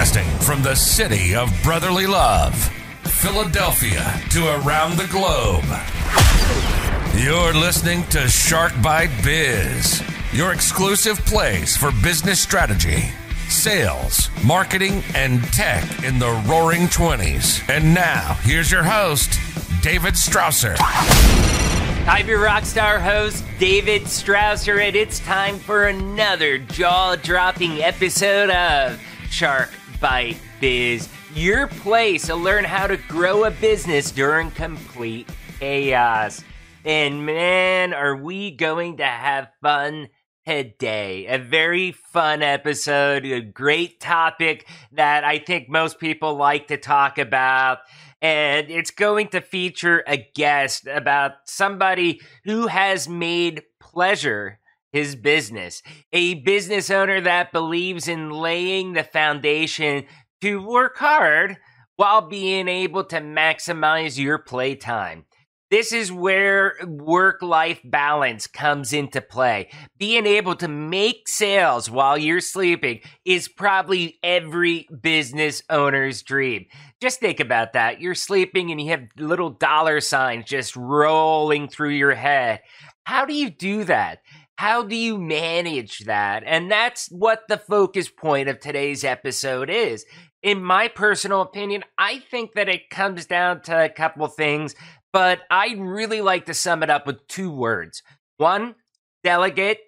Broadcasting from the city of brotherly love, Philadelphia, to around the globe. You're listening to Shark Bite Biz, your exclusive place for business strategy, sales, marketing, and tech in the roaring 20s. And now, here's your host, David Strausser. I'm your rockstar host, David Strausser, and it's time for another jaw-dropping episode of Shark Bite Biz, your place to learn how to grow a business during complete chaos. And man, are we going to have fun today. A very fun episode, a great topic that I think most people like to talk about. And it's going to feature a guest about somebody who has made pleasure his business. A business owner that believes in laying the foundation to work hard while being able to maximize your playtime. This is where work-life balance comes into play. Being able to make sales while you're sleeping is probably every business owner's dream. Just think about that. You're sleeping and you have little dollar signs just rolling through your head. How do you do that? How do you manage that? And that's what the focus point of today's episode is. In my personal opinion, I think that it comes down to a couple things, but I'd really like to sum it up with two words. One, delegate.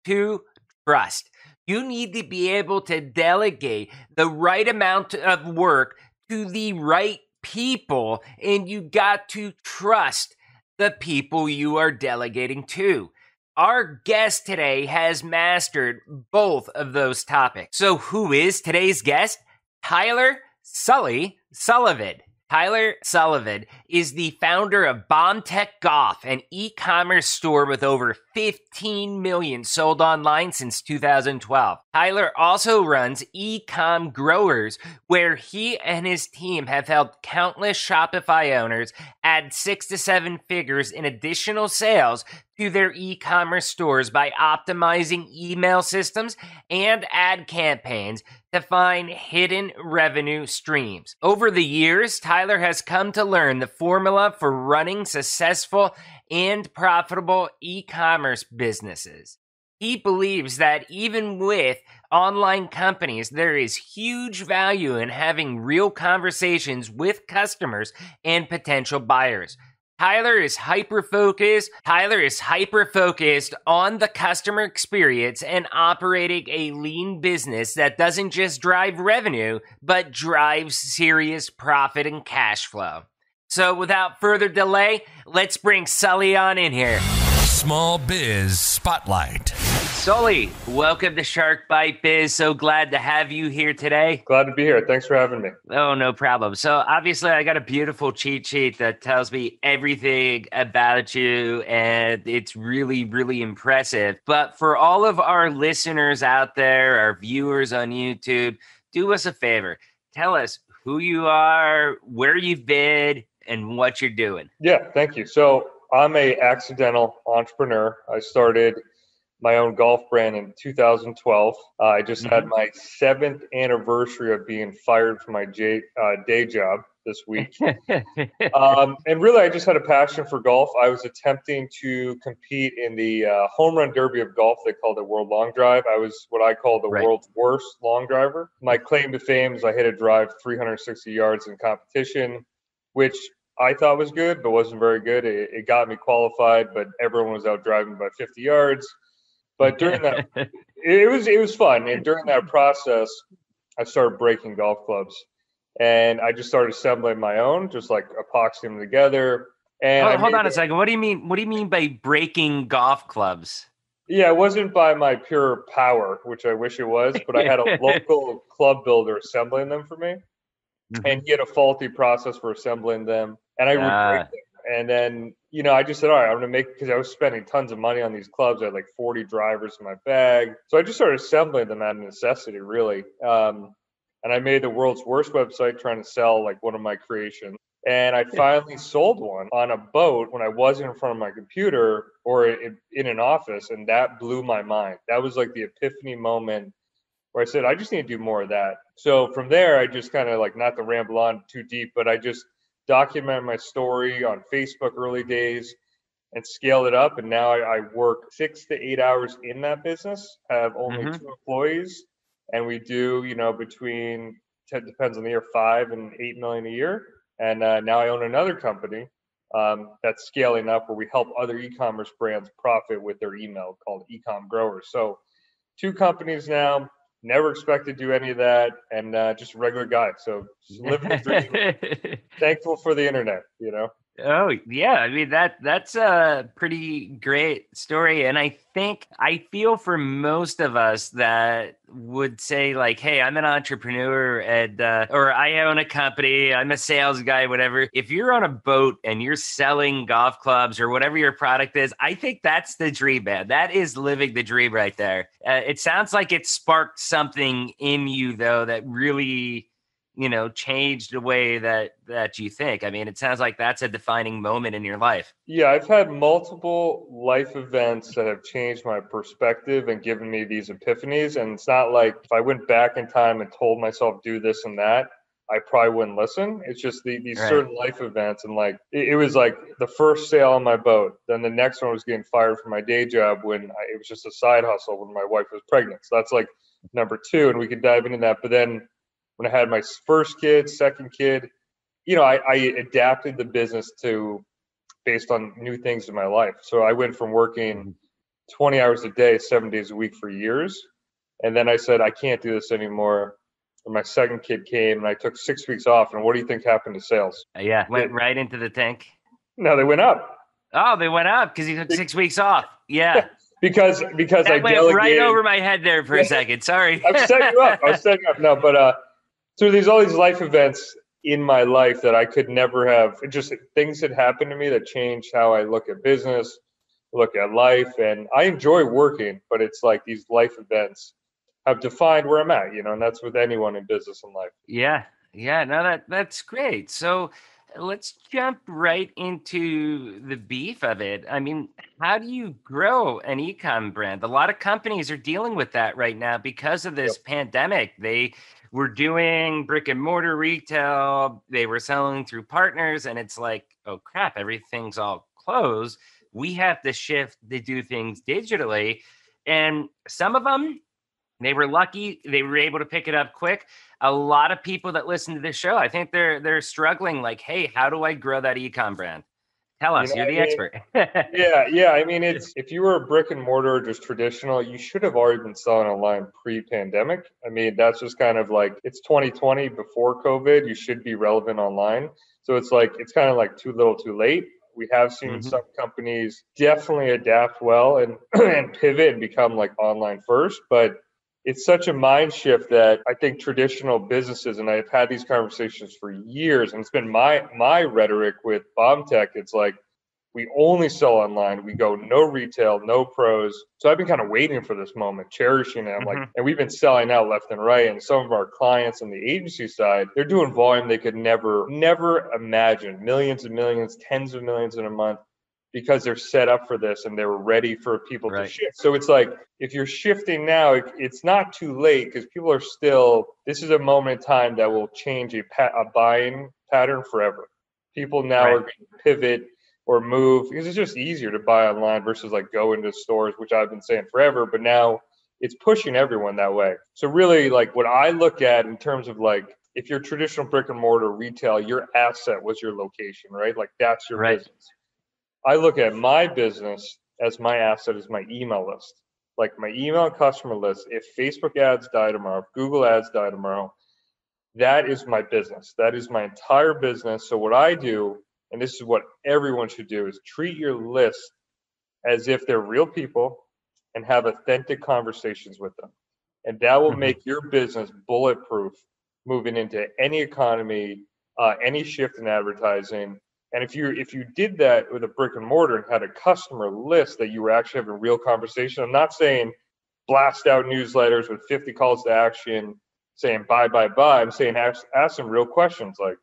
Two, trust. You need to be able to delegate the right amount of work to the right people, and you got to trust the people you are delegating to. Our guest today has mastered both of those topics. So who is today's guest? Tyler Sullivan. Tyler Sullivan is the founder of Bombtech Golf, an e-commerce store with over 15 million sold online since 2012. Tyler also runs Ecomgrowers, where he and his team have helped countless Shopify owners add 6 to 7 figures in additional sales to their e-commerce stores by optimizing email systems and ad campaigns to find hidden revenue streams. Over the years, Tyler has come to learn the formula for running successful and profitable e-commerce businesses. He believes that even with online companies, there is huge value in having real conversations with customers and potential buyers. Tyler is hyper-focused on the customer experience and operating a lean business that doesn't just drive revenue, but drives serious profit and cash flow. So without further delay, let's bring Sully on in here. Small Biz Spotlight. Sully, welcome to Shark Bite Biz. So glad to have you here today. Glad to be here. Thanks for having me. Oh, no problem. So obviously I got a beautiful cheat sheet that tells me everything about you, and it's really, really impressive. But for all of our listeners out there, our viewers on YouTube, do us a favor. Tell us who you are, where you've been, and what you're doing. Yeah, thank you. So I'm a accidental entrepreneur. I started my own golf brand in 2012. I just had my 7th anniversary of being fired from my day job this week. And really, I just had a passion for golf. I was attempting to compete in the home run derby of golf. They called it World Long Drive. I was what I call the world's worst long driver. My claim to fame is I hit a drive 360 yards in competition, which I thought was good, but wasn't very good. It got me qualified, but everyone was out driving by 50 yards. But during that, it was fun. And during that process, I started breaking golf clubs, and I just started assembling my own, just like epoxying them together. And hold on a second. What do you mean? What do you mean by breaking golf clubs? Yeah, it wasn't by my pure power, which I wish it was, but I had a local club builder assembling them for me, and he had a faulty process for assembling them, and I would break them. And then, I just said, all right, I'm going to make, because I was spending tons of money on these clubs. I had like 40 drivers in my bag. So I just started assembling them out of necessity, really. And I made the world's worst website trying to sell like one of my creations. And I finally sold one on a boat when I wasn't in front of my computer or in an office. And that blew my mind. That was like the epiphany moment where I said, I just need to do more of that. So from there, I just kind of like, not to ramble on too deep, but I just documented my story on Facebook early days and scaled it up. And now I work 6 to 8 hours in that business, have only 2 employees, and we do, between, depends on the year, 5 and 8 million a year. And now I own another company that's scaling up, where we help other e-commerce brands profit with their email, called Ecomgrowers. So 2 companies now. Never expected to do any of that, and just a regular guy. So just living the dream. Thankful for the internet, Oh, yeah. I mean, that's a pretty great story. And I feel for most of us that would say like, hey, I'm an entrepreneur and, or I own a company, I'm a sales guy, whatever. If you're on a boat and you're selling golf clubs or whatever your product is, I think that's the dream, man. That is living the dream right there. It sounds like it sparked something in you though, that really, changed the way that you think. I mean, it sounds like that's a defining moment in your life. Yeah, I've had multiple life events that have changed my perspective and given me these epiphanies. And it's not like if I went back in time and told myself do this and that, I probably wouldn't listen. It's just these certain life events. And like, it was like the first sale on my boat. Then the next one was getting fired from my day job when it was just a side hustle when my wife was pregnant. So that's like number 2. And we could dive into that. But then when I had my first kid, second kid, I adapted the business based on new things in my life. So I went from working 20 hours a day, 7 days a week for years. And then I said, I can't do this anymore. And my second kid came and I took 6 weeks off. And what do you think happened to sales? Yeah. Went right into the tank. No, they went up. Oh, they went up because he took 6 weeks off. Yeah. because that I went delegated right over my head there for a second. Sorry. I was setting you up. No, but so all these life events in my life that I could never have, just things that happened to me that changed how I look at business, look at life. And I enjoy working, but it's like these life events have defined where I'm at, and that's with anyone in business and life. Yeah. Yeah. No, that's great. So let's jump right into the beef of it. I mean, how do you grow an ecom brand? A lot of companies are dealing with that right now because of this pandemic. They were doing brick and mortar retail. They were selling through partners, and it's like, oh crap, everything's all closed. We have to shift to do things digitally. And some of them, they were lucky. They were able to pick it up quick. A lot of people that listen to this show, I think they're struggling like, hey, how do I grow that ecom brand? Tell us, you're the expert. Yeah. I mean, if you were a brick and mortar or just traditional, you should have already been selling online pre-pandemic. I mean, that's just kind of like, it's 2020 before COVID. You should be relevant online. So it's kind of like too little too late. We have seen some companies definitely adapt well and pivot and become like online first, but it's such a mind shift that I think traditional businesses, and I've had these conversations for years, and it's been my rhetoric with Bombtech. It's like, we only sell online. We go no retail, no pros. So I've been kind of waiting for this moment, cherishing it. I'm like, and we've been selling out left and right. And some of our clients on the agency side, they're doing volume they could never imagine. Millions and millions, tens of millions in a month, because they're set up for this and they were ready for people to shift. So it's like, if you're shifting now, it's not too late, because people are still, this is a moment in time that will change a buying pattern forever. People now are going to pivot or move, because it's just easier to buy online versus like go into stores, which I've been saying forever, but now it's pushing everyone that way. So really, like, what I look at in terms of like, if you're traditional brick and mortar retail, your asset was your location, right? Like, that's your business. I look at my business as my asset is my email list, like my email and customer list. If Facebook ads die tomorrow, if Google ads die tomorrow, that is my business. That is my entire business. So what I do, and this is what everyone should do, is treat your list as if they're real people and have authentic conversations with them. And that will make your business bulletproof moving into any economy, any shift in advertising. And if you did that with a brick and mortar and had a customer list that you were actually having real conversation, I'm not saying blast out newsletters with 50 calls to action saying buy. I'm saying ask some real questions like,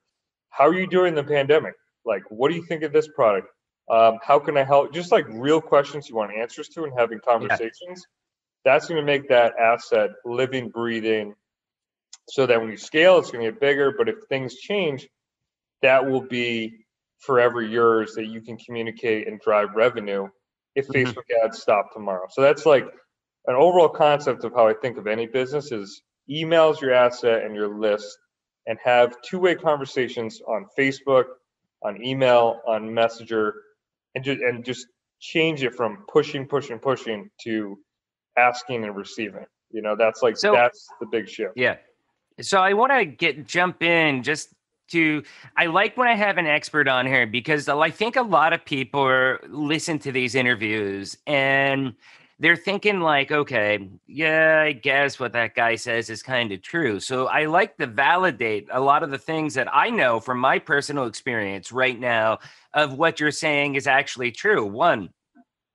how are you doing the pandemic? Like, what do you think of this product? How can I help? Just like real questions you want answers to, and having conversations. That's going to make that asset living, breathing, so that when you scale, it's going to get bigger. But if things change, that will be forever yours, that you can communicate and drive revenue if Facebook ads stop tomorrow. So that's like an overall concept of how I think of any business is emails your asset and your list, and have two-way conversations on Facebook, on email, on Messenger, and just change it from pushing to asking and receiving. That's the big shift. Yeah. So I want to jump in just to, I like when I have an expert on here, because I think a lot of people listen to these interviews and they're thinking like, okay, yeah, I guess what that guy says is kind of true. So I like to validate a lot of the things that I know from my personal experience right now of what you're saying is actually true. One,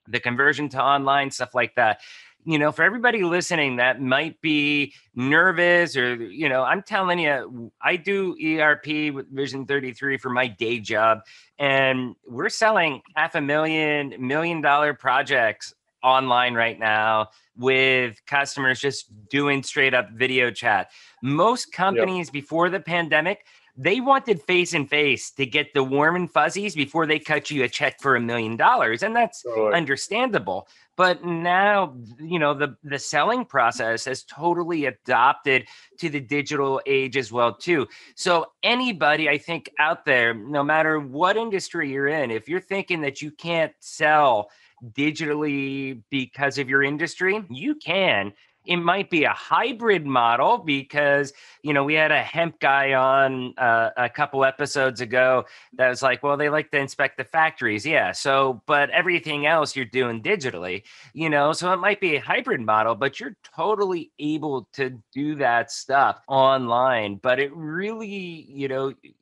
the conversion to online, stuff like that. For everybody listening that might be nervous, or, I'm telling you, I do ERP with Vision 33 for my day job, and we're selling $500,000, $1 million projects online right now with customers just doing straight up video chat. Most companies before the pandemic, they wanted face and face to get the warm and fuzzies before they cut you a check for $1 million. And that's understandable. But now, the selling process has totally adopted to the digital age as well, too. So anybody, I think, out there, no matter what industry you're in, if you're thinking that you can't sell digitally because of your industry, you can. It might be a hybrid model because, we had a hemp guy on a couple episodes ago that was like, well, they like to inspect the factories. Yeah. So, but everything else you're doing digitally, so it might be a hybrid model, but you're totally able to do that stuff online. But it really,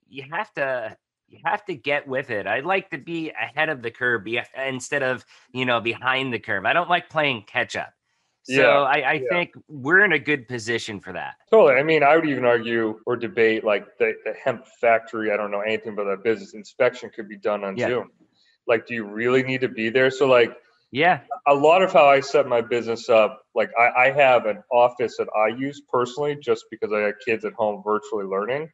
you have to get with it. I like to be ahead of the curve instead of, behind the curve. I don't like playing catch up. So I think we're in a good position for that. Totally. I mean, I would even argue or debate like the hemp factory. I don't know anything about that business. Inspection could be done on Zoom. Like, do you really need to be there? So like, a lot of how I set my business up, like I have an office that I use personally just because I got kids at home virtually learning.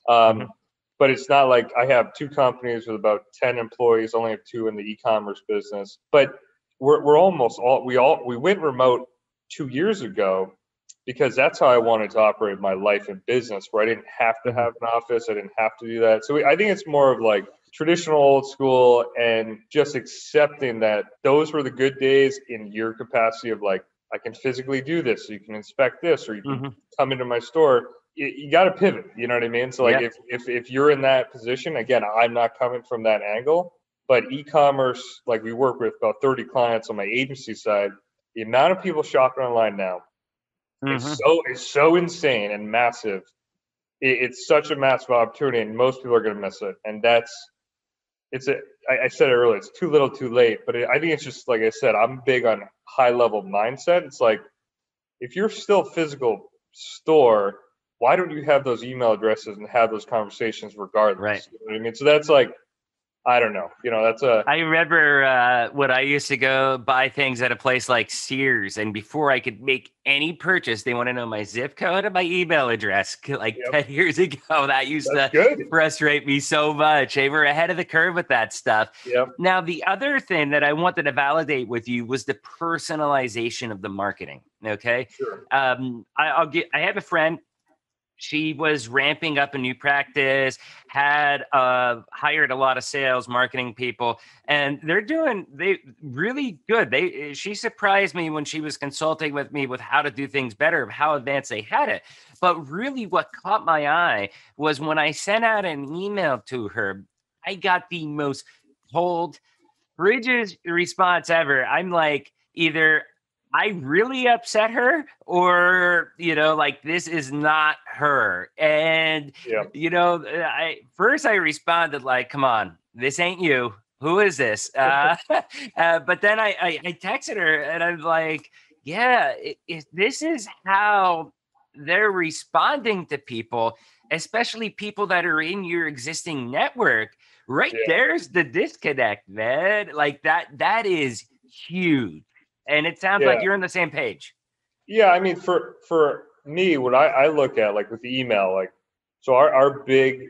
But it's not like I have two companies with about 10 employees, only have two in the e-commerce business. But we're almost we went remote 2 years ago because that's how I wanted to operate my life and business, where I didn't have to have an office. I didn't have to do that. So I think it's more of like traditional old school, and just accepting that those were the good days in your capacity of like, I can physically do this. So you can inspect this, or you can come into my store. You got to pivot. You know what I mean? So like if you're in that position, again, I'm not coming from that angle, but e-commerce, like we work with about 30 clients on my agency side. The amount of people shopping online now is so insane and massive. It's such a massive opportunity, and most people are going to miss it. And I said it earlier, it's too little, too late. But I think it's just, like I said, I'm big on high level mindset. It's like, if you're still physical store, why don't you have those email addresses and have those conversations regardless? Right. You know what I mean? So that's like, I don't know. I remember when I used to go buy things at a place like Sears, and before I could make any purchase, they want to know my zip code and my email address. Like 10 years ago, that used to frustrate me so much. They were ahead of the curve with that stuff. Yep. Now, the other thing that I wanted to validate with you was the personalization of the marketing. Okay. Sure. I have a friend. She was ramping up a new practice, had hired a lot of sales marketing people, and they really good. She surprised me when she was consulting with me with how to do things better, of how advanced they had it. But really what caught my eye was when I sent out an email to her, I got the most cold, frigid response ever. I'm like, either I really upset her, or, like, this is not her. And, I responded like, come on, this ain't you. Who is this? But then I texted her and I'm like, this is how they're responding to people, especially people that are in your existing network. There's the disconnect, man. Like that is huge. And it sounds like you're on the same page. Yeah, I mean, for me, what I look at, like with the email, like, so our big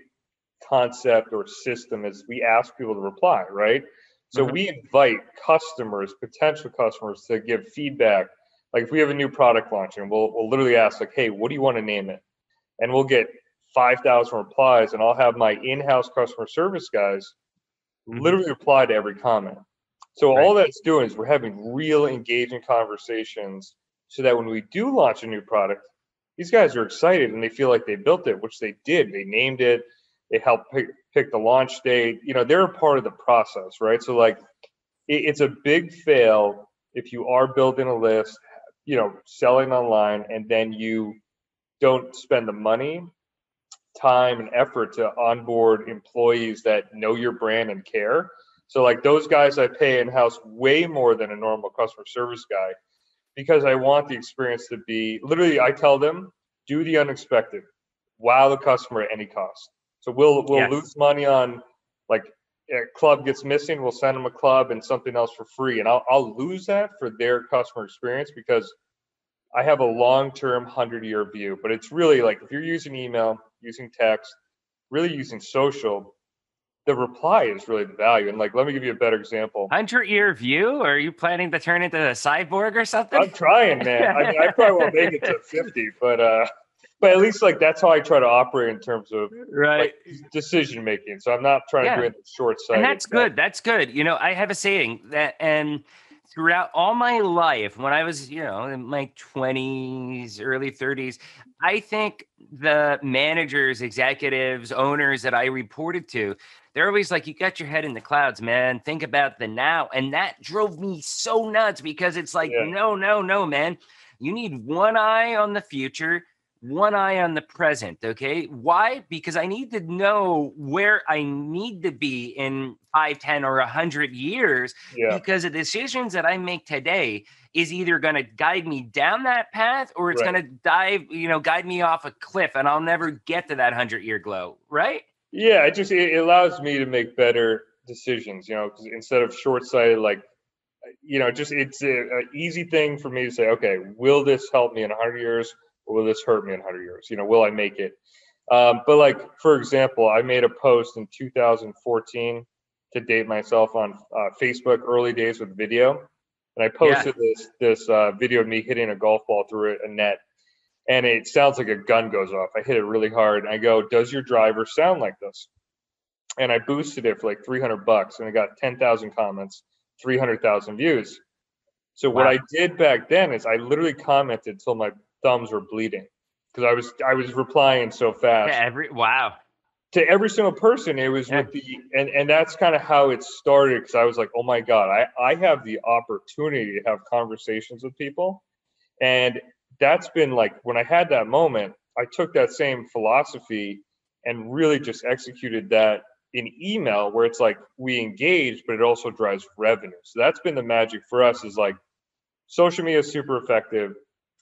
concept or system is we ask people to reply, right? So Mhm. we invite customers, potential customers, to give feedback. Like if we have a new product launching, we'll literally ask like, hey, what do you want to name it? And we'll get 5,000 replies, and I'll have my in-house customer service guys Mhm. literally reply to every comment. So all Right. that's doing is we're having real engaging conversations so that when we do launch a new product, these guys are excited and they feel like they built it, which they did. They named it, they helped pick the launch date. They're a part of the process, right? So like it's a big fail if you are building a list, selling online, and then you don't spend the money, time, and effort to onboard employees that know your brand and care. So like those guys I pay in house way more than a normal customer service guy because I want the experience to be literally, I tell them, do the unexpected, wow the customer at any cost. So we'll Yes. lose money on, like, a club gets missing, we'll send them a club and something else for free, and I'll lose that for their customer experience because I have a long-term 100-year view. But it's really like if you're using email, using text, really using social, the reply is really the value. And like, let me give you a better example. 100-year view? Are you planning to turn into a cyborg or something? I'm trying, man. I mean, I probably won't make it to 50, but at least like that's how I try to operate in terms of like Right. decision making. So I'm not trying to do Yeah. it short And sighted. that's good. That's good. I have a saying that, and throughout all my life, when I was, in my 20s, early 30s, I think the managers, executives, owners that I reported to, they're always like, you got your head in the clouds, man. Think about the now. And that drove me so nuts because it's like, Yeah, no, no, no, man. You need one eye on the future, one eye on the present. Okay. Why? Because I need to know where I need to be in 5, 10, or 100 years, yeah, because the decisions that I make today is either going to guide me down that path or it's right. going to guide me off a cliff and I'll never get to that 100-year glow. Right. Yeah, it allows me to make better decisions. 'Cause instead of short sighted, like, just it's a easy thing for me to say, okay, will this help me in 100 years or will this hurt me in 100 years? Will I make it? But like, for example, I made a post in 2014 to date myself on Facebook, early days with video. And I Yeah. posted this video of me hitting a golf ball through a net. And it sounds like a gun goes off. I hit it really hard. And I go, does your driver sound like this? And I boosted it for like $300, and I got 10,000 comments, 300,000 views. So what Wow. I did back then is I literally commented till my thumbs were bleeding because I was replying so fast Wow. to every single person. It was Yeah. with the and that's kind of how it started because I was like, oh my god, I have the opportunity to have conversations with people, and that's been like when I had that moment, I took that same philosophy and really just executed that in email where it's like we engage, but it also drives revenue. So that's been the magic for us is like social media is super effective.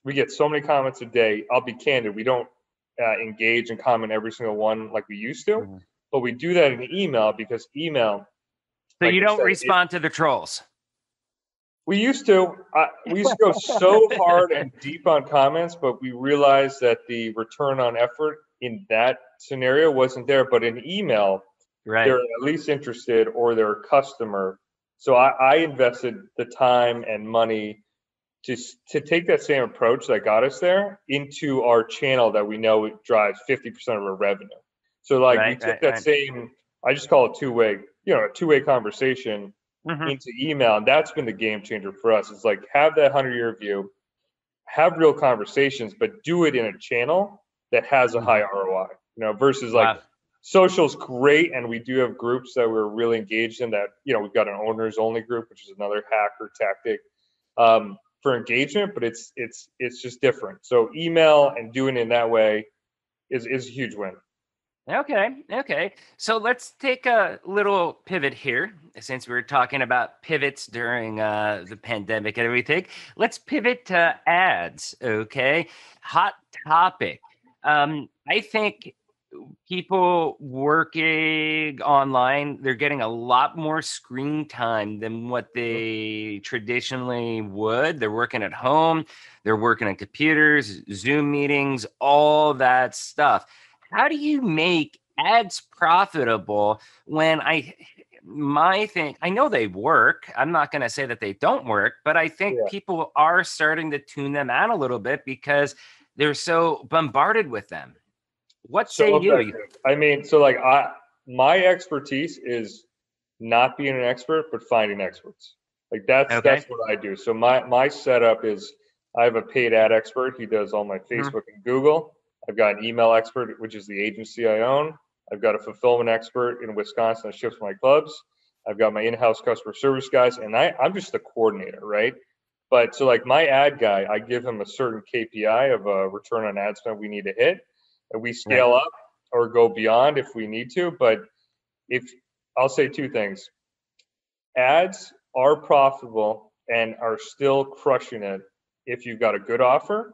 We get so many comments a day. I'll be candid. We don't engage and comment every single one like we used to, Mhm. but we do that in email because email, So like you I don't said, respond to the trolls. we used to. We used to go so hard and deep on comments, but we realized that the return on effort in that scenario wasn't there. But in email, they're Right. at least interested or they're a customer. So I invested the time and money to take that same approach that got us there into our channel that we know it drives 50% of our revenue. So like we Right. took Right. that Right. same, I just call it two-way, a two-way conversation Mhm. into email, and that's been the game changer for us. It's like have that 100-year view, have real conversations, but do it in a channel that has a high Mhm. ROI. Versus like Wow. social's great, and we do have groups that we're really engaged in. That we've got an owners only group, which is another hacker tactic for engagement, but it's just different. So email and doing it in that way is a huge win. Okay. Okay. So let's take a little pivot here since we were talking about pivots during the pandemic and everything. Let's pivot to ads. Okay. Hot topic. I think people working online, they're getting a lot more screen time than what they traditionally would. They're working at home, they're working on computers, Zoom meetings, all that stuff. How do you make ads profitable when my thing, I know they work. I'm not going to say that they don't work, but I think Yeah. people are starting to tune them out a little bit because they're so bombarded with them. What say So you? effective. I mean, so like my expertise is not being an expert, but finding experts. Like that's Okay. what I do. So my setup is I have a paid ad expert. He does all my Mhm. Facebook and Google. I've got an email expert, which is the agency I own. I've got a fulfillment expert in Wisconsin that ships my clubs. I've got my in-house customer service guys, and I'm just the coordinator, right? But so like my ad guy, I give him a certain KPI of a return on ad spend we need to hit, and we Right. scale up or go beyond if we need to. But if I'll say two things, ads are profitable and are still crushing it if you've got a good offer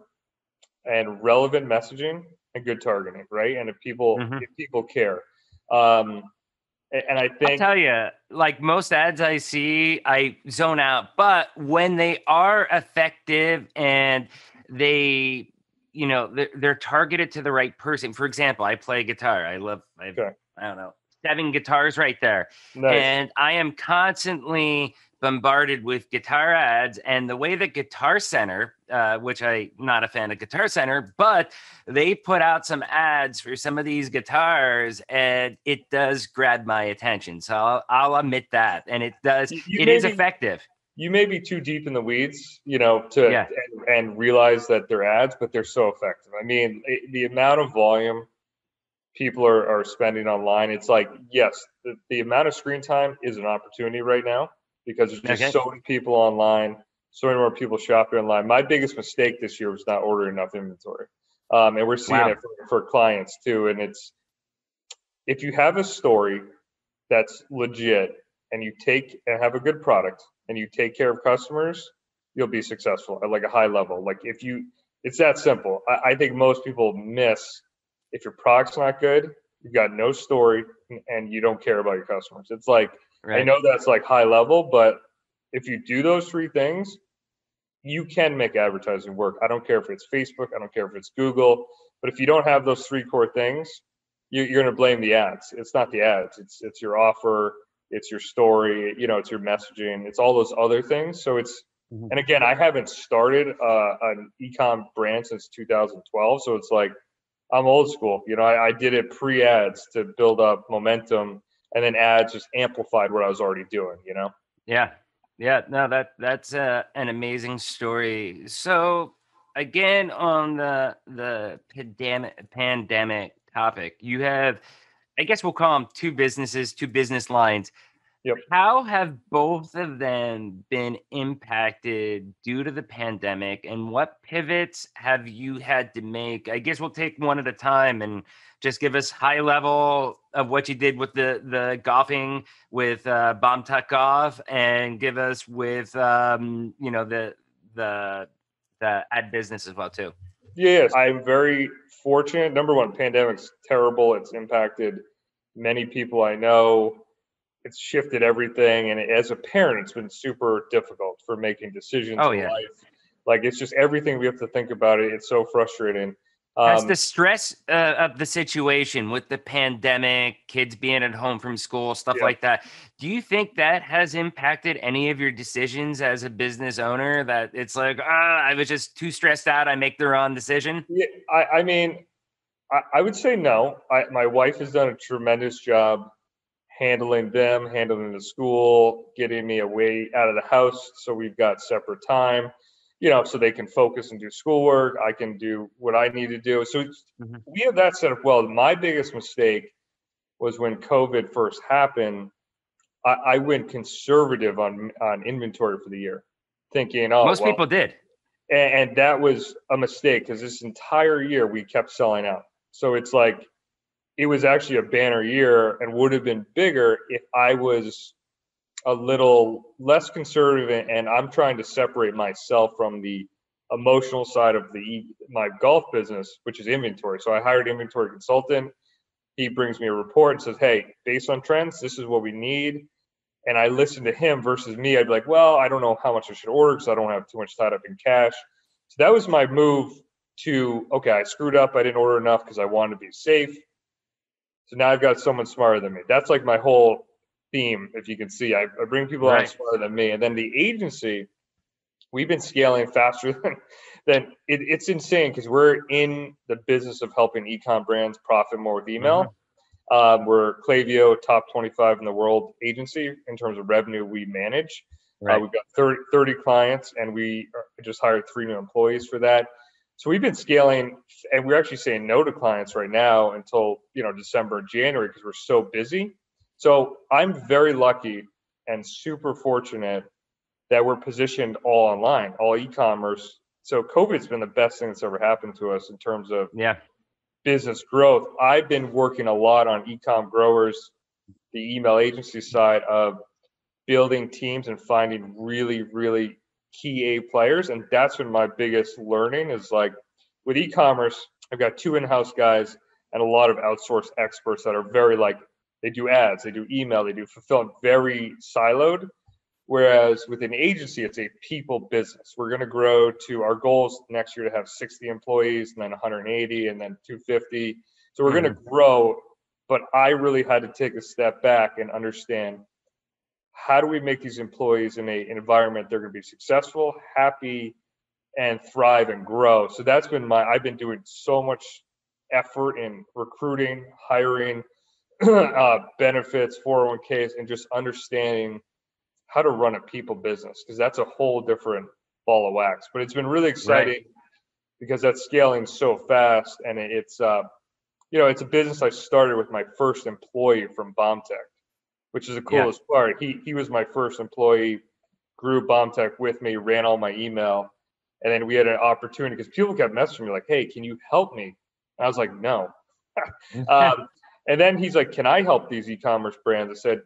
and relevant messaging and good targeting, right? And Mhm. if people care, um, and I I'll think tell you, like most ads I see, I zone out. But when they are effective and they, they're targeted to the right person. For example, I play guitar. okay, I don't know, 7 guitars right there. nice. And I am constantly bombarded with guitar ads. And the way that Guitar Center, which I'm not a fan of Guitar Center, but they put out some ads for some of these guitars and it does grab my attention. So I'll admit that. And You it may is be effective. you may be too deep in the weeds, to Yeah. and realize that they're ads, but they're so effective. I mean, the amount of volume people are spending online, it's like, yes, the amount of screen time is an opportunity right now because there's just Okay. so many people online, so many more people shopping online. My biggest mistake this year was not ordering enough inventory. And we're seeing Wow. it for clients too. And it's, if you have a story that's legit and you take and have a good product and you take care of customers, you'll be successful at like a high level. Like if you, it's that simple. I think most people miss, if your product's not good, you've got no story and you don't care about your customers. It's like, I Right. know that's like high level, but if you do those three things, you can make advertising work. I don't care if it's Facebook, I don't care if it's Google, but if you don't have those three core things, you're going to blame the ads. It's not the ads. It's your offer, it's your story, it's your messaging, it's all those other things. So it's, Mhm. and again, I haven't started an ecom brand since 2012, so it's like I'm old school. I did it pre-ads to build up momentum, and then ads just amplified what I was already doing. Yeah. Yeah. No, that's an amazing story. So again, on the pandemic topic, you have, I guess we'll call them two businesses, two business lines. Yep. How have both of them been impacted due to the pandemic, and what pivots have you had to make? I guess we'll take one at a time and just give us high level of what you did with the golfing with Bombtech Golf, and give us with the the ad business as well too. Yes, I'm very fortunate. Number one, pandemic's terrible. It's impacted many people I know. It's shifted everything, and as a parent, it's been super difficult for making decisions Oh in yeah. life. Like it's just everything we have to think about it. It's so frustrating. Has Um, the stress of the situation with the pandemic, kids being at home from school, stuff yeah, like that, do you think that has impacted any of your decisions as a business owner? That it's like, I was just too stressed out, I make the wrong decision? yeah. I mean, I would say no. My wife has done a tremendous job handling them, handling the school, getting me away out of the house so we've got separate time, so they can focus and do schoolwork. I can do what I need to do. So Mhm. we have that set up well. My biggest mistake was when COVID first happened. I went conservative on inventory for the year, thinking, oh Most well, people did. and that was a mistake because this entire year we kept selling out. So it's like it was actually a banner year and would have been bigger if I was a little less conservative, and I'm trying to separate myself from the emotional side of my golf business, which is inventory. So I hired an inventory consultant. He brings me a report and says, hey, based on trends, this is what we need. And I listen to him versus me. I'd be like, well, I don't know how much I should order because I don't have too much tied up in cash. So that was my move to, okay, I screwed up. I didn't order enough because I wanted to be safe. So now I've got someone smarter than me. That's like my whole theme, if you can see. I bring people on smarter than me. And then the agency, we've been scaling faster than it's insane because we're in the business of helping e-com brands profit more with email. We're Klaviyo, top 25 in the world agency in terms of revenue we manage. We've got 30 clients, and we just hired 3 new employees for that. So we've been scaling, and we're actually saying no to clients right now until December, January, because we're so busy. So I'm very lucky and super fortunate that we're positioned all online, all e-commerce. So COVID's been the best thing that's ever happened to us in terms of business growth. I've been working a lot on Ecomgrowers, the email agency side of building teams and finding really, really key A players. And that's been my biggest learning is like with e-commerce, I've got 2 in-house guys and a lot of outsourced experts that are very they do ads, they do email, they do fulfillment, very siloed. Whereas with an agency, it's a people business. We're going to grow to our goals next year to have 60 employees and then 180 and then 250. So we're going to grow, but I really had to take a step back and understand how do we make these employees in an environment they're going to be successful, happy, and thrive and grow. So that's been I've been doing so much effort in recruiting, hiring, benefits, 401ks, and just understanding how to run a people business, because that's a whole different ball of wax. But it's been really exciting because that's scaling so fast, and it's it's a business I started with my first employee from Bombtech, which is the coolest part. He was my first employee, grew Bombtech with me, ran all my email, and then we had an opportunity because people kept messaging me like, "Hey, can you help me?" And I was like, "No." And then he's like, "Can I help these e-commerce brands?" I said,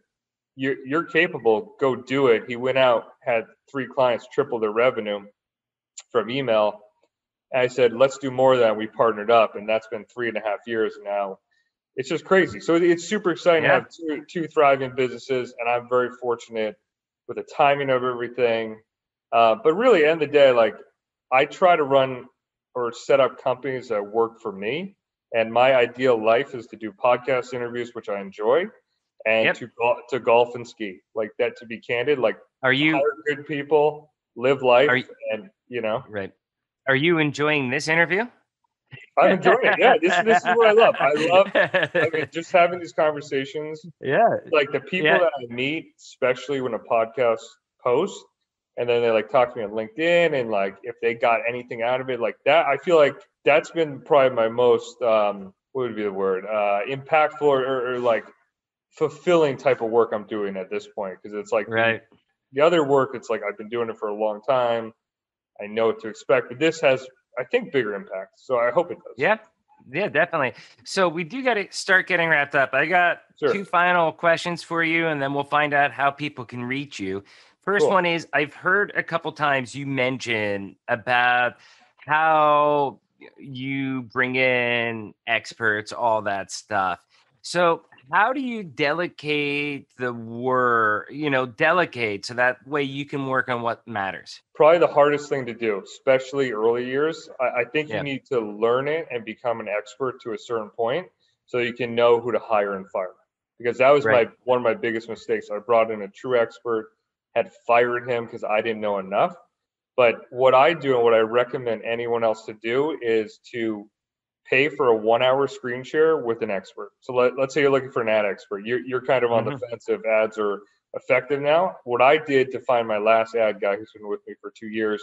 You're capable, go do it. He went out, had 3 clients triple their revenue from email. And I said, let's do more of that. We partnered up, and that's been 3.5 years now. It's just crazy. So it's super exciting to have two thriving businesses, and I'm very fortunate with the timing of everything. But really, at the end of the day, I try to run or set up companies that work for me. And my ideal life is to do podcast interviews, which I enjoy. And to golf and ski, like that. To be candid, hire good people, live life, Are you enjoying this interview? I'm enjoying it. Yeah, this is what I love. I mean, just having these conversations. Yeah, like the people that I meet, especially when a podcast posts, and then they talk to me on LinkedIn, and if they got anything out of it, like that, I feel like that's been probably my most what would be the word impactful or fulfilling type of work I'm doing at this point, because it's the other work, it's I've been doing it for a long time, I know what to expect, but this has, I think, bigger impact, so I hope it does. Yeah, definitely. So we do got to start getting wrapped up. I got 2 final questions for you, and then we'll find out how people can reach you. First one is, I've heard a couple times you mention about how you bring in experts, all that stuff. So how do you delegate the work, delegate so that way you can work on what matters? Probably the hardest thing to do, especially early years. I think you need to learn it and become an expert to a certain point so you can know who to hire and fire. Because that was one of my biggest mistakes. I brought in a true expert, had fired him because I didn't know enough. But what I do and what I recommend anyone else to do is to pay for a 1-hour screen share with an expert. So let's say you're looking for an ad expert. You're kind of on the fence if ads are effective now. What I did to find my last ad guy who's been with me for 2 years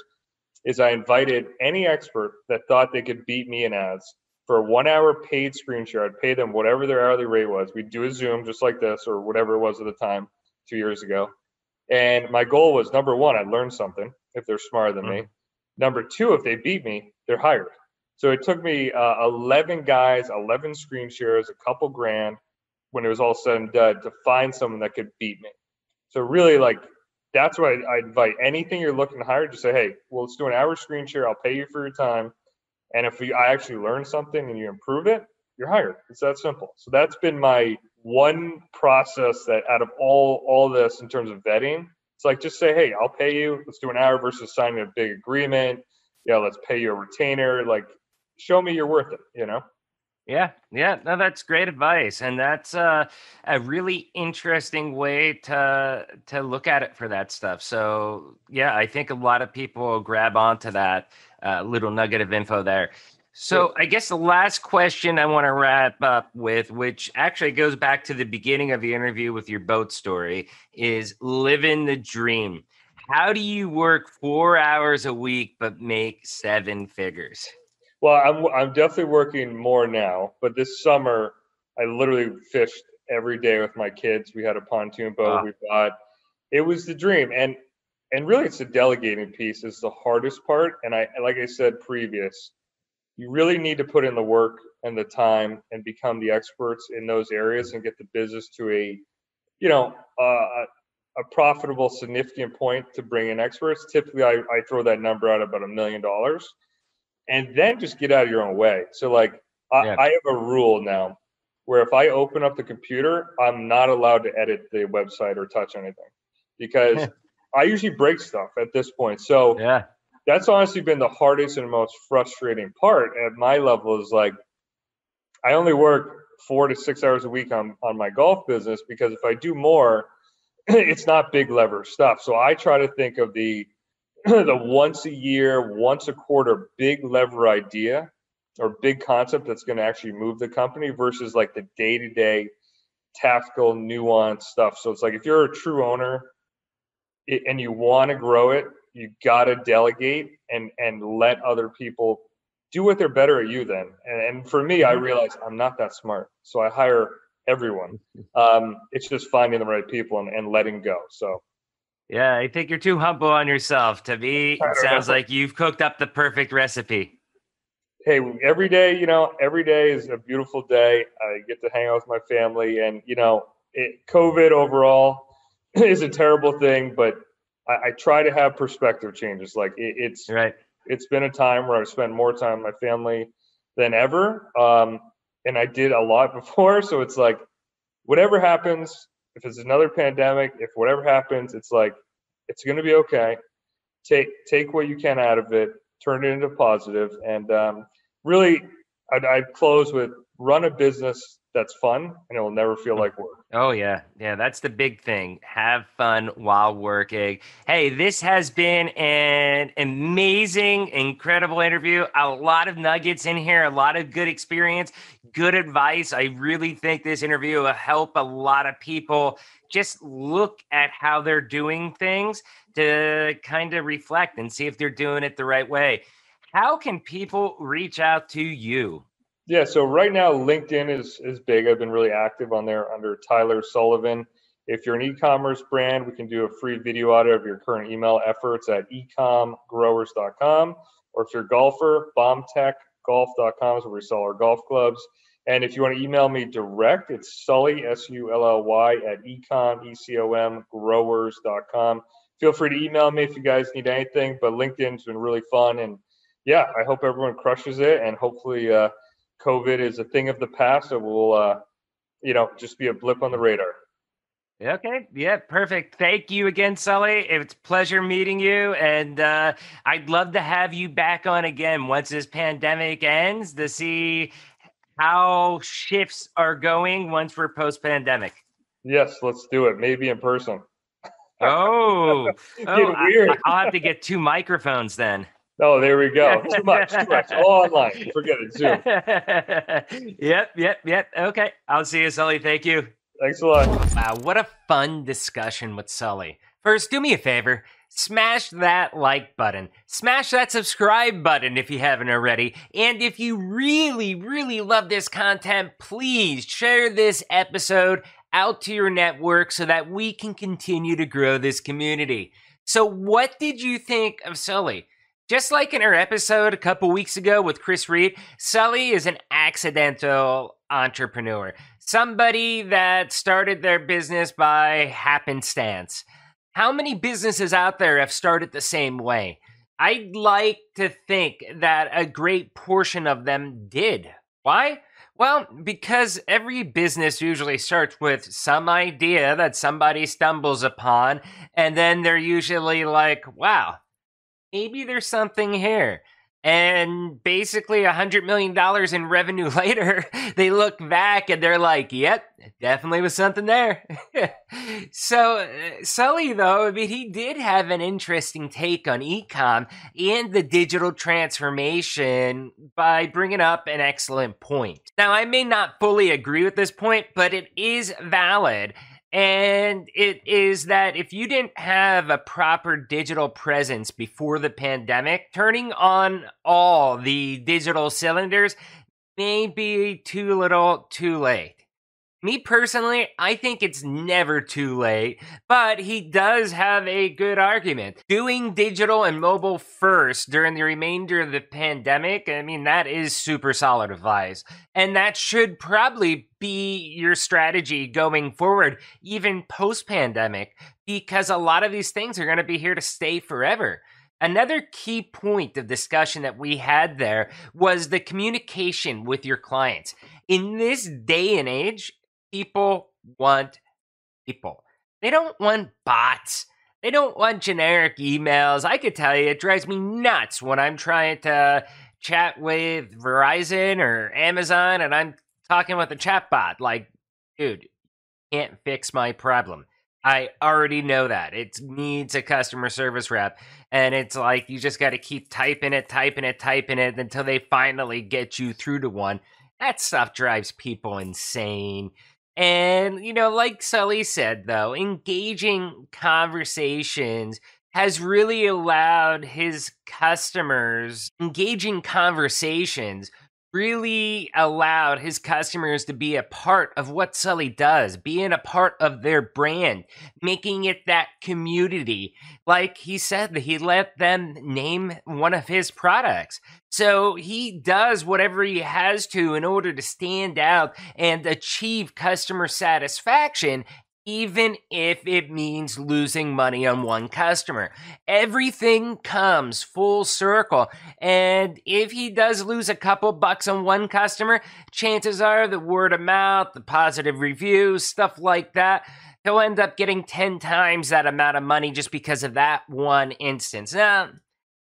is I invited any expert that thought they could beat me in ads for a 1-hour paid screen share. I'd pay them whatever their hourly rate was. We'd do a Zoom just like this or whatever it was at the time 2 years ago. And my goal was, number 1, I'd learn something if they're smarter than me. Number 2, if they beat me, they're hired. So it took me 11 guys, 11 screen shares, a couple grand when it was all said and done to find someone that could beat me. So really, that's why I invite anything you're looking to hire, just say, hey, well, let's do an hour screen share. I'll pay you for your time. And if I actually learn something and you improve it, you're hired. It's that simple. So that's been my one process that out of all this in terms of vetting, it's like, just say, hey, I'll pay you. Let's do an hour versus signing a big agreement. Yeah, let's pay you a retainer. Like, show me you're worth it, you know? Yeah, no, that's great advice, and that's a really interesting way to look at it for that stuff. So, yeah, I think a lot of people will grab onto that little nugget of info there. So, I guess the last question I want to wrap up with, which actually goes back to the beginning of the interview with your boat story, is living the dream. How do you work 4 hours a week but make 7 figures? Well, I'm definitely working more now, but this summer I literally fished every day with my kids. We had a pontoon boat we bought. It was the dream, and really it's the delegating piece is the hardest part. And like I said previous, you really need to put in the work and the time and become the experts in those areas and get the business to a profitable, significant point to bring in experts. Typically, I throw that number out about $1 million. And then just get out of your own way. So like I have a rule now where if I open up the computer, I'm not allowed to edit the website or touch anything because I usually break stuff at this point. So that's honestly been the hardest and most frustrating part at my level is like, I only work 4 to 6 hours a week on my golf business because if I do more, it's not big lever stuff. So I try to think of the once a year, once a quarter big lever idea or big concept that's going to actually move the company versus like the day-to-day tactical nuance stuff. So it's like if you're a true owner and you want to grow it, you got to delegate and let other people do what they're better at you then. And for me, I realized I'm not that smart. So I hire everyone. It's just finding the right people and letting go. So. Yeah, I think you're too humble on yourself. To me, it sounds like you've cooked up the perfect recipe. Hey, every day is a beautiful day. I get to hang out with my family, and COVID overall is a terrible thing, but I try to have perspective changes. Like it's been a time where I've spent more time with my family than ever, and I did a lot before. So it's like, whatever happens. If it's another pandemic, if whatever happens, it's like, it's going to be okay. Take what you can out of it, turn it into positive. And really, I'd close with run a business that's fun and it will never feel like work. Oh, yeah. Yeah, that's the big thing. Have fun while working. Hey, this has been an amazing, incredible interview. A lot of nuggets in here, a lot of good experience, good advice. I really think this interview will help a lot of people just look at how they're doing things to kind of reflect and see if they're doing it the right way. How can people reach out to you? Yeah, so right now LinkedIn is big. I've been really active on there under Tyler Sullivan. If you're an e-commerce brand, we can do a free video audit of your current email efforts at ecomgrowers.com. Or if you're a golfer, bombtechgolf.com is where we sell our golf clubs. And if you want to email me direct, it's Sully, Sully, at ecomgrowers.com. Feel free to email me if you guys need anything, but LinkedIn's been really fun. And yeah, I hope everyone crushes it, and hopefully COVID is a thing of the past. It will, just be a blip on the radar. Okay. Yeah, perfect. Thank you again, Sully. It's a pleasure meeting you. And I'd love to have you back on again once this pandemic ends to see how shifts are going once we're post-pandemic. Yes, let's do it. Maybe in person. Weird. I'll have to get 2 microphones then. Oh, there we go. Too much. All online. Forget it. Zoom. Yep. Okay. I'll see you, Sully. Thank you. Thanks a lot. Wow, what a fun discussion with Sully. First, do me a favor. Smash that like button. Smash that subscribe button if you haven't already. And if you really, really love this content, please share this episode out to your network so that we can continue to grow this community. So what did you think of Sully? Just like in our episode a couple weeks ago with Chris Reed, Sully is an accidental entrepreneur. Somebody that started their business by happenstance. How many businesses out there have started the same way? I'd like to think that a great portion of them did. Why? Well, because every business usually starts with some idea that somebody stumbles upon, and then they're usually like, wow, maybe there's something here. And basically $100 million in revenue later, they look back and they're like, yep, definitely was something there. So Sully, though, I mean, he did have an interesting take on Ecom and the digital transformation by bringing up an excellent point. Now, I may not fully agree with this point, but it is valid. And it is that if you didn't have a proper digital presence before the pandemic, turning on all the digital cylinders may be too little too late. Me personally, I think it's never too late, but he does have a good argument. Doing digital and mobile first during the remainder of the pandemic, I mean, that is super solid advice. And that should probably be your strategy going forward, even post-pandemic, because a lot of these things are going to be here to stay forever. Another key point of discussion that we had there was the communication with your clients. In this day and age, people want people. They don't want bots. They don't want generic emails. I could tell you it drives me nuts when I'm trying to chat with Verizon or Amazon and I'm talking with a chatbot. Like, dude, you can't fix my problem. I already know that. It needs a customer service rep. And it's like you just got to keep typing it until they finally get you through to one. That stuff drives people insane. And, you know, like Sully said, though, engaging conversations has really allowed his customers, really allowed his customers to be a part of what Sully does, being a part of their brand, making it that community. Like he said, that he let them name one of his products. So he does whatever he has to in order to stand out and achieve customer satisfaction, even if it means losing money on one customer. Everything comes full circle. And if he does lose a couple bucks on one customer, chances are the word of mouth, the positive reviews, stuff like that, he'll end up getting 10 times that amount of money just because of that one instance. Now,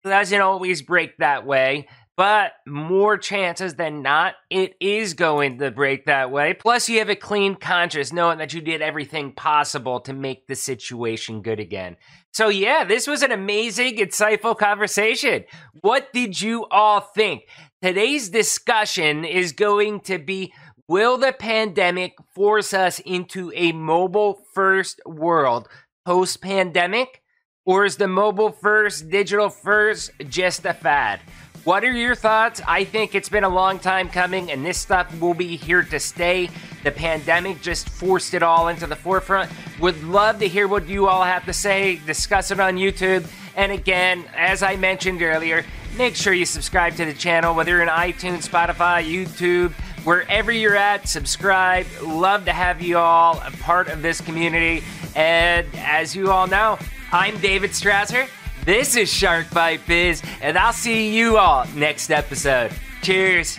it doesn't always break that way. But more chances than not, it is going to break that way. Plus, you have a clean conscience knowing that you did everything possible to make the situation good again. So yeah, this was an amazing, insightful conversation. What did you all think? Today's discussion is going to be, will the pandemic force us into a mobile-first world post-pandemic? Or is the mobile-first, digital-first just a fad? What are your thoughts? I think it's been a long time coming, and this stuff will be here to stay. The pandemic just forced it all into the forefront. Would love to hear what you all have to say. Discuss it on YouTube. And again, as I mentioned earlier, make sure you subscribe to the channel, whether you're in iTunes, Spotify, YouTube, wherever you're at, subscribe. Love to have you all a part of this community. And as you all know, I'm David Strausser. This is Shark Bite Biz, and I'll see you all next episode. Cheers.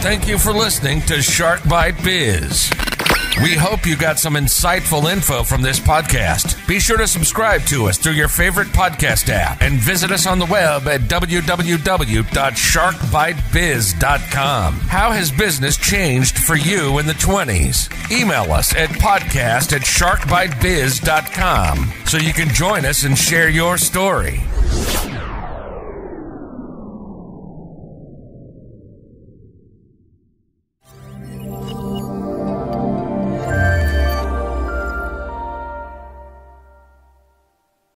Thank you for listening to Shark Bite Biz. We hope you got some insightful info from this podcast. Be sure to subscribe to us through your favorite podcast app and visit us on the web at www.sharkbitebiz.com. How has business changed for you in the 20s? Email us at podcast@sharkbitebiz.com so you can join us and share your story.